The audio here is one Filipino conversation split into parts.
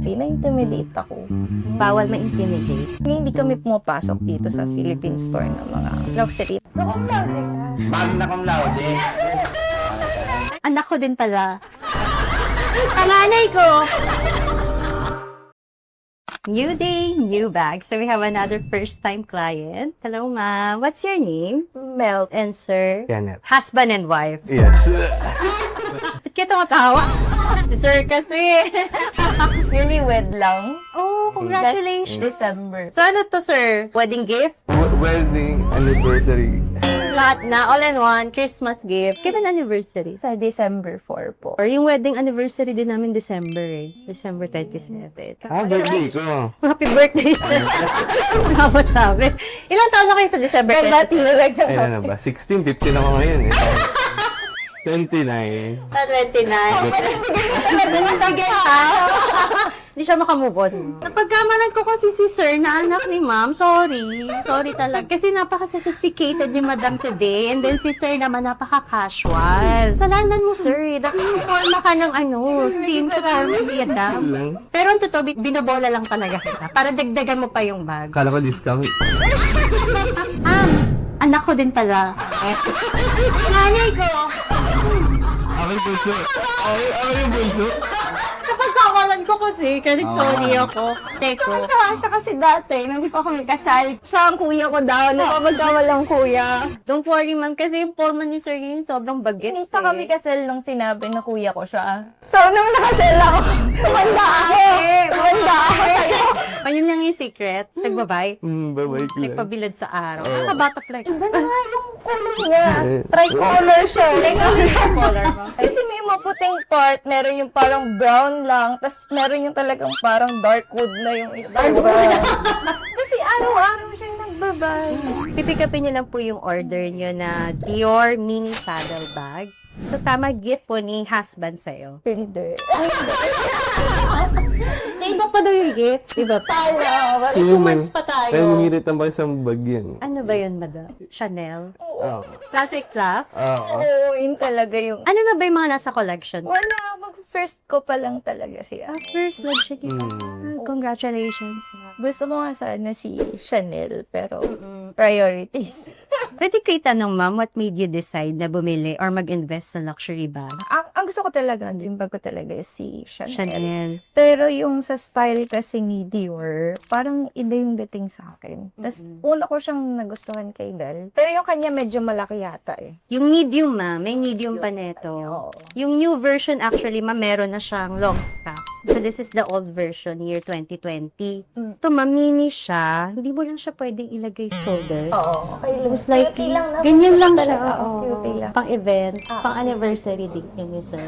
Na-intimidate ako. Bawal ma-intimidate. Hindi kami pumapasok dito sa Philippine store ng mga luxury. So, cum laude ka. Magna cum laude. Anak ko din pala. Panganay ko! New day, new bag. So we have another first-time client. Hello, ma'am. What's your name? Mel. And sir? Kenneth. Husband and wife. Yes. Ba't kita matawa? Si sir kasi. Newlywed lang. Oh, congratulations. Last December. So ano to, sir? Wedding gift? Wedding anniversary. Lahat na, all in one, Christmas gift. Kailan anniversary? Sa December 4 po. Or yung wedding anniversary din namin December eh. December 27. Birthday ko. Happy birthday, sir. Ano ba sabi? Ilang taon na kayo sa December 27? Ayun na ba? 16, 15 ako ngayon eh. 29. 29. Hindi siya makamove on. Napagkamalan ko kasi si sir na anak ni ma'am. Sorry. Sorry talaga. Kasi napaka-sophisticated ni madam today. And then si sir naman napaka-casual. Salanan mo, sir. Naka-informa ka ng sim sa Carmen. Pero ang totoo, binobola lang talaga kita. Para dagdagan mo pa yung bag. Kala ko discount. Anak ko din pala. Nanay ko. Ako yung bunso. Ako yung bunso. Napagkakalan ko kasi, kaya sorry ako. Teko. Natawa siya kasi dati, nung di pa kami kasal. Siya ang kuya ko daw, napapagkawalang kuya. Don't worry, ma'am, kasi yung forma ni Sir Yun, sobrang bagit. Inisa kami kasal nung sinabi na kuya ko siya. So, nung nakasal ako, tumanda ako. Tumanda ako sa'yo. Ayun lang yung secret. Nagbabay. Bye-bye, Clan. Nagpabilad sa araw. Nakabutterfly. Iba na nga yung color niya. Tricolor siya. Color, ma'am. Kasi may maputing part, meron yung parang brown lang, tapos meron yung talagang parang dark wood na yung dark wood. Kasi araw-araw siyang nagbabay. Pipikapin niyo lang po yung order niyo na Dior Mini Saddle Bag. So, tama gift po ni husband sa'yo. Hindi. Iba pa daw yung gift. Iba pa. Sana. 2 months pa Ay, tayo. humirit ang isang bag yan. Ano ba yun, madam? Chanel? Oo. Classic Club? Oo. Oo, yun talaga yung... Ano na ba yung mga nasa collection? Wala, mag-first ko pa lang talaga siya. First love siya kita. Congratulations. Gusto mo nga sana si Chanel, pero priorities. Pwede ko itanong, ma'am, what made you decide na bumili or mag-invest sa luxury bag? ang gusto ko talaga, yung bag ko talaga is si Chanel. Chanel. Pero yung sa style kasi ni Dior, parang iba yung dating sa akin. Tapos, una ko siyang nagustuhan kay Del. Pero yung kanya medyo malaki yata eh. Yung medium, ma'am, may medium pa neto. Oo. Yung new version, actually, ma'am, meron na siyang long stock. So, this is the old version, year 2020. Ito, ma'am, mini siya. Hindi mo lang siya pwedeng ilagay shoulder. Oo. Okay lang. Most likely, Cutie lang naman. ganyan lang siya. Talaga, Oo. cutie lang. Pang event, pang anniversary din yun, sir.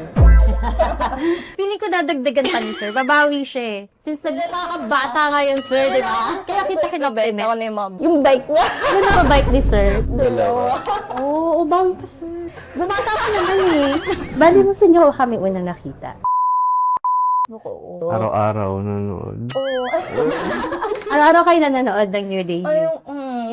Feeling ko dadagdagan pa ni sir. Babawi siya eh. Since nagkakabata ngayon, sir, di ba? Kaya kita kinabenta. Ako na yung mom. Yung bike niya. Ano na ba-bike ni sir? Dalawa. Oo, bawi ka, sir. Bumata ka naman eh. Bali mo sa inyo kami unang nakita. Oo. Araw-araw nanonood. Araw-araw kayo nanonood ng New Day. Ay,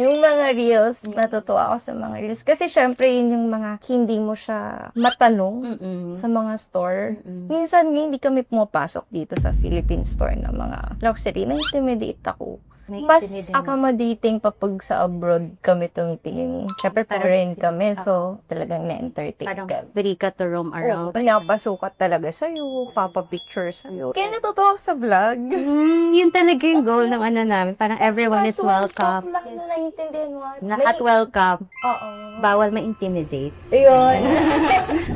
yung mga reels, natutuwa ako sa mga reels. Kasi syempre, yun yung mga hindi mo siya matanong sa mga store. Minsan, hindi kami pumapasok dito sa Philippine store ng mga luxury. Na-intimidate ako. Mas accommodating pa pag sa abroad kami tumitingin. Syempre, foreign kami. So, talagang na-entertain Parang kami. free ka to roam around. Pinapasukat talaga sa'yo, papapicture sa'yo. Kaya natutuwa ako sa vlog. Yun talaga yung goal ng ano namin. Parang everyone is welcome. Lahat na naiintindihan mo. Lahat welcome. Oo. Bawal ma-intimidate. Ayun.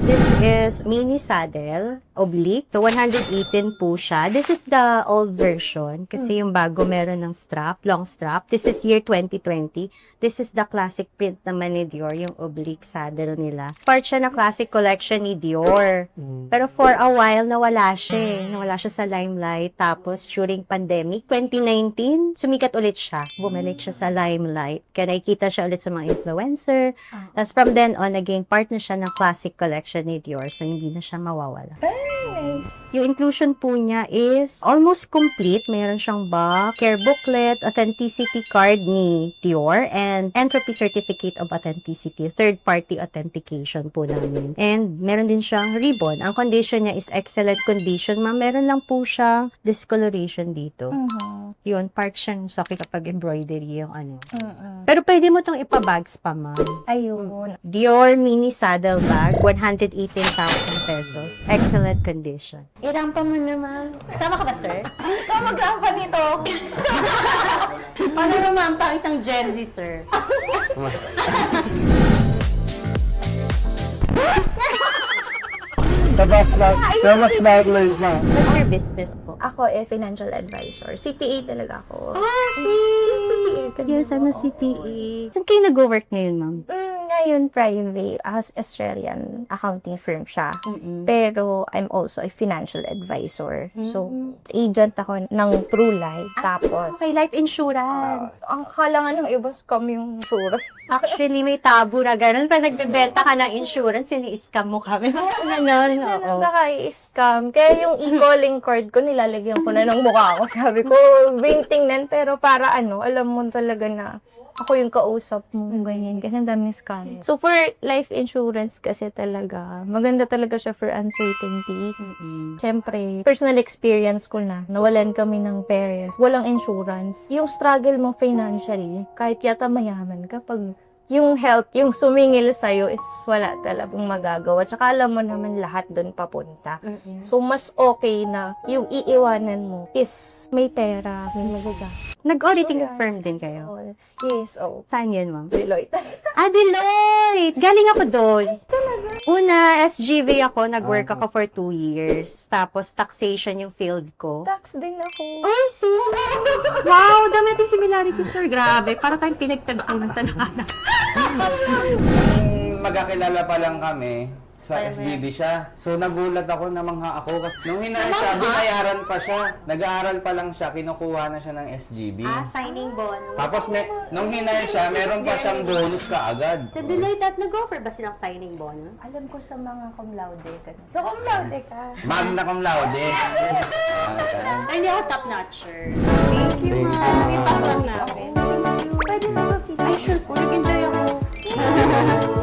This is mini saddle, oblique. So, 118 po siya. This is the old version kasi yung bago meron ng strap, long strap. This is year 2020. This is the classic print naman ni Dior, yung oblique saddle nila. Part siya ng classic collection ni Dior. Pero for a while, nawala siya eh. Nawala siya sa limelight. Tapos, during pandemic, 2019, sumikat ulit siya. Bumalik siya sa limelight. Kaya nakikita siya ulit sa mga influencer. Tapos from then on, naging part na siya ng classic collection ni Dior. So, hindi na siya mawawala. Nice. Yung inclusion po niya is almost complete. Mayroon siyang bag, care booklet, get authenticity card ni Dior and Entropy Certificate of Authenticity, third-party authentication po namin. And meron din siyang ribbon. Ang condition niya is excellent condition, ma'am. Meron lang po siyang discoloration dito. Yun, part siya nung sakit kapag embroidery yung ano. Pero pwede mo tong ipabags pa, ma'am. Ayun. Dior Mini Saddle Bag, 118,000 pesos. Excellent condition. Irampa mo naman. Sama ka ba, sir? Ikaw mag-rampa nito. Paano rumampa ang isang Gen Z, sir? Mas smart na. What's your business po? Ako is financial advisor. CPA talaga ako. CPA. You're sa CPA. Saan kayo nag-work ngayon, ma'am? Ngayon, private, as Australian accounting firm siya. Pero I'm also a financial advisor. So, agent ako ng PruLife. Tapos, Okay, life insurance. ang kalangan ng iba scam yung insurance. Actually, may tabu na gano'n. Pag nagbebenta ka ng insurance, ini-scam mo kami. Ganon, oo. Nakaka-scam. Kaya yung e-calling card ko, nilalagyan ko na ng mukha ko. Sabi ko, tingnan, pero para ano, alam mo talaga na ako yung kausap mo, ganyan. Kasi ang daming scam. So, for life insurance kasi talaga, maganda talaga siya for uncertainties. Siyempre, personal experience ko na, nawalan kami ng parents, walang insurance. Yung struggle mo financially, kahit yata mayaman ka, pag yung health, yung sumingil sa'yo is wala talagang magagawa. Tsaka alam mo naman lahat doon papunta. So, mas okay na yung iiwanan mo is may pera, may magaga. Nag-auditing firm din kayo? Yes, oh. Saan yan, ma'am? Deloitte. Deloitte! Galing ako doon. Una, SGV ako. Nag-work ako for 2 years. Tapos, taxation yung field ko. Tax din ako. Oh, see? Wow, dami natin similarity, sir. Grabe. Para tayong pinagtagpunan sa nakanap. Magkakilala pa lang kami, sa SGB siya. So nagulat ako na mangha ako kasi nung hinayar siya, binayaran pa siya. Nag-aaral pa lang siya, kinukuha na siya ng SGB. Signing bonus. Tapos nung hinayar siya, meron pa siyang bonus kaagad. Sa Deloitte, at nag-offer ba silang signing bonus? Alam ko sa mga cum laude ka. So, cum laude ka. Magna cum laude. Ay, hindi ako top-notcher. Thank you, ma'am. Ipak lang namin. Pwede na mag-feedback. Ay, sure po. Nag-enjoy ako.